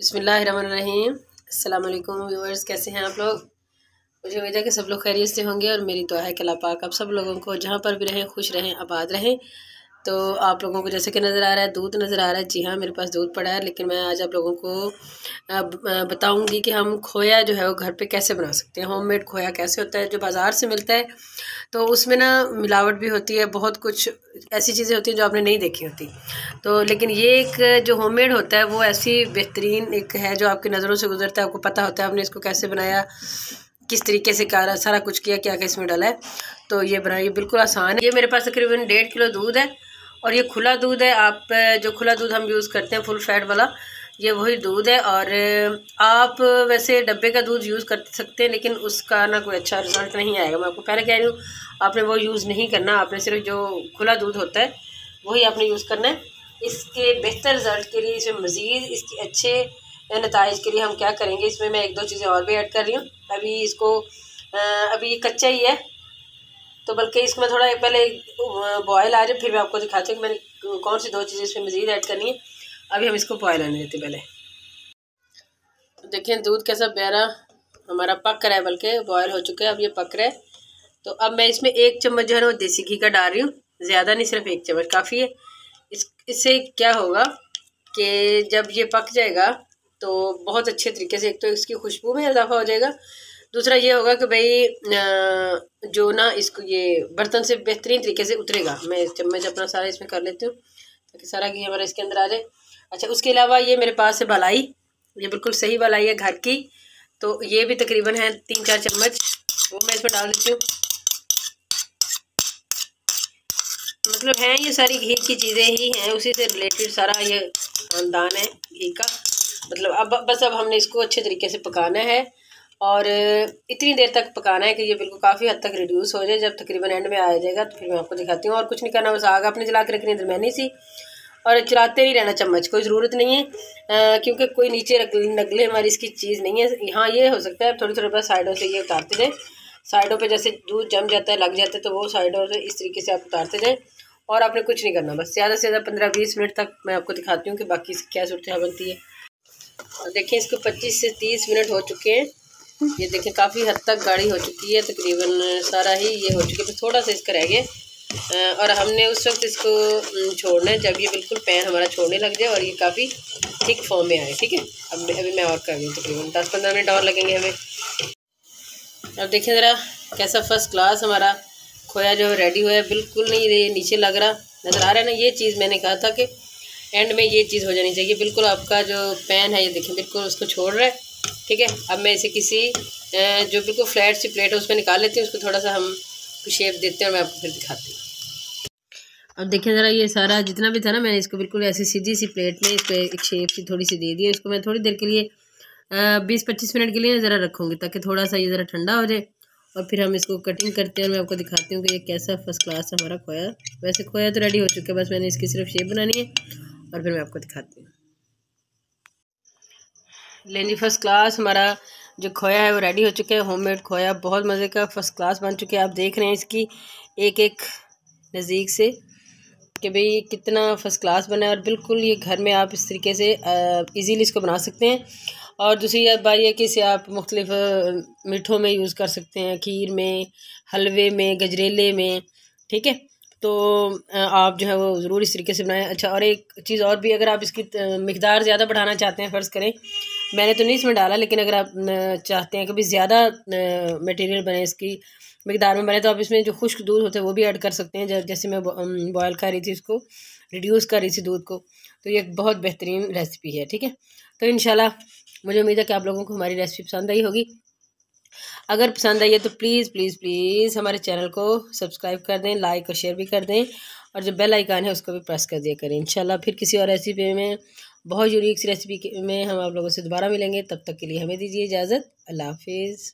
बिस्मिल्लाहिर्रहमानिर्रहीम। अस्सलाम वालेकुम व्यूअर्स, कैसे हैं आप लोग। मुझे उम्मीद है कि सब लोग खैरियत से होंगे और मेरी दुआ है कि अल्लाह पाक आप सब लोगों को जहाँ पर भी रहें खुश रहें, आबाद रहें। तो आप लोगों को जैसे कि नज़र आ रहा है दूध नज़र आ रहा है, जी हाँ मेरे पास दूध पड़ा है। लेकिन मैं आज आप लोगों को बताऊंगी कि हम खोया जो है वो घर पे कैसे बना सकते हैं। होममेड खोया कैसे होता है। जो बाज़ार से मिलता है तो उसमें ना मिलावट भी होती है, बहुत कुछ ऐसी चीज़ें होती हैं जो आपने नहीं देखी होती। तो लेकिन ये एक जो होममेड होता है वो ऐसी बेहतरीन एक है जो आपकी नज़रों से गुजरता है, आपको पता होता है आपने इसको कैसे बनाया, किस तरीके से करा, सारा कुछ किया, क्या क्या इसमें डाला है। तो ये बनाइए बिल्कुल आसान है। ये मेरे पास तकरीबन 1.5 किलो दूध है और ये खुला दूध है। आप जो खुला दूध हम यूज़ करते हैं फुल फैट वाला, ये वही दूध है। और आप वैसे डब्बे का दूध यूज़ कर सकते हैं लेकिन उसका ना कोई अच्छा रिज़ल्ट नहीं आएगा। मैं आपको पहले कह रही हूँ, आपने वो यूज़ नहीं करना। आपने सिर्फ जो खुला दूध होता है वही आपने यूज़ करना है। इसके बेहतर रिज़ल्ट के लिए, इसमें मज़ीद इसके अच्छे नताइज के लिए हम क्या करेंगे, इसमें मैं 1-2 चीज़ें और भी ऐड कर रही हूँ। अभी इसको अभी ये कच्चा ही है तो बल्कि इसको मैं थोड़ा पहले बॉयल आ जाए फिर मैं आपको दिखाती हूँ कि मैंने कौन सी 2 चीज़ें इसमें मज़ीद ऐड करनी है। अभी हम इसको बॉयल आने देते पहले। देखिए दूध कैसा प्यारा हमारा पक रहा है, बल्कि बॉयल हो चुका है, अब ये पक रहा है। तो अब मैं इसमें 1 चम्मच जो है ना वो देसी घी का डाल रही हूँ, ज़्यादा नहीं, सिर्फ 1 चम्मच काफ़ी है। इससे क्या होगा कि जब ये पक जाएगा तो बहुत अच्छे तरीके से, एक तो इसकी खुशबू में इजाफा हो जाएगा, दूसरा ये होगा कि भाई जो ना इसको ये बर्तन से बेहतरीन तरीके से उतरेगा। मैं चम्मच अपना सारा इसमें कर लेती हूँ ताकि सारा घी हमारा इसके अंदर आ जाए। अच्छा, उसके अलावा ये मेरे पास है मलाई, ये बिल्कुल सही मलाई है घर की, तो ये भी तकरीबन है 3-4 चम्मच, वो मैं इसमें डाल देती हूँ। मतलब है ये सारी घी की चीज़ें ही हैं, उसी से रिलेटेड सारा ये खानदान है घी का। मतलब अब हमने इसको अच्छे तरीके से पकाना है और इतनी देर तक पकाना है कि ये बिल्कुल काफ़ी हद तक रिड्यूस हो जाए। जब तकरीबन एंड में आ जाएगा तो फिर मैं आपको दिखाती हूँ। और कुछ नहीं करना, बस आग अपने जला के रखनी है दरमियानी सी और चलाते नहीं रहना चम्मच, कोई ज़रूरत नहीं है क्योंकि कोई नीचे नगले हमारी इसकी चीज़ नहीं है। हाँ ये हो सकता है थोड़ी थोड़ी बस साइडों से ये उतारते जाए, साइडों पे जैसे दूध जम जाता है, लग जाता है, तो वो साइडों से इस तरीके से आप उतारते जाएँ। और आपने कुछ नहीं करना, बस ज़्यादा से ज़्यादा 15-20 मिनट तक मैं आपको दिखाती हूँ कि बाकी क्या सूरत बनती है। और देखिए इसको 25 से 30 मिनट हो चुके हैं। ये देखिए काफ़ी हद तक गाढ़ी हो चुकी है, तकरीबन सारा ही ये हो चुकी है, तो थोड़ा सा इसका रह गया। और हमने उस वक्त इसको छोड़ना है जब ये बिल्कुल पैन हमारा छोड़ने लग जाए और ये काफ़ी थिक फॉर्म में आए। ठीक है, अब अभी मैं और कर रही हूँ, तकरीबन 10-15 मिनट और लगेंगे हमें। अब देखिए ज़रा कैसा फर्स्ट क्लास हमारा खोया जो रेडी हुआ है, बिल्कुल नहीं ये नीचे लग रहा, नज़र आ रहा है ना। ये चीज़ मैंने कहा था कि एंड में ये चीज़ हो जानी चाहिए, बिल्कुल आपका जो पैन है ये देखिए बिल्कुल उसको छोड़ रहा है। ठीक है, अब मैं इसे किसी जो बिल्कुल फ्लैट सी प्लेट है उसमें निकाल लेती हूँ, उसको थोड़ा सा हम शेप देते हैं और मैं आपको फिर दिखाती हूँ। अब देखिए ज़रा ये सारा जितना भी था ना, मैंने इसको बिल्कुल ऐसी सीधी सी प्लेट में इसको एक शेप सी थोड़ी सी दे दी है। इसको मैं थोड़ी देर के लिए 20-25 मिनट के लिए ज़रा रखूँगी ताकि थोड़ा सा ये ज़रा ठंडा हो जाए और फिर हम इसको कटिंग करते हैं और मैं आपको दिखाती हूँ कि ये कैसा फर्स्ट क्लास हमारा खोया। वैसे खोया तो रेडी हो चुका है, बस मैंने इसकी सिर्फ शेप बनानी है और फिर मैं आपको दिखाती हूँ। लेनी फर्स्ट क्लास हमारा जो खोया है वो रेडी हो चुका है। होममेड खोया बहुत मज़े का फर्स्ट क्लास बन चुके हैं। आप देख रहे हैं इसकी एक एक नज़दीक से कि भाई कितना फ़र्स्ट क्लास बना है और बिल्कुल ये घर में आप इस तरीके से इजीली इसको बना सकते हैं। और दूसरी बात यह कि इसे आप मुख्तलिफ मीठों में यूज़ कर सकते हैं, खीर में, हलवे में, गजरेले में। ठीक है, तो आप जो है वो ज़रूर इस तरीके से बनाएं। अच्छा, और एक चीज़ और भी, अगर आप इसकी मिकदार ज़्यादा बढ़ाना चाहते हैं, फ़र्ज़ करें मैंने तो नहीं इसमें डाला, लेकिन अगर आप चाहते हैं कि भी ज़्यादा मटेरियल बने, इसकी मिकदार में बने, तो आप इसमें जो खुश्क दूध होता है वो भी ऐड कर सकते हैं। जैसे मैं बॉयल कर रही थी, उसको रिड्यूस कर रही थी दूध को, तो ये एक बहुत बेहतरीन रेसिपी है। ठीक है, तो इंशाल्लाह मुझे उम्मीद है कि आप लोगों को हमारी रेसिपी पसंद आई होगी। अगर पसंद आई है तो प्लीज़ प्लीज़ प्लीज़ हमारे चैनल को सब्सक्राइब कर दें, लाइक और शेयर भी कर दें और जो बेल आइकन है उसको भी प्रेस कर दिया करें। इंशाल्लाह फिर किसी और रेसिपी में, बहुत यूनिक सी रेसिपी में हम आप लोगों से दोबारा मिलेंगे। तब तक के लिए हमें दीजिए इजाज़त। अल्लाह हाफिज़।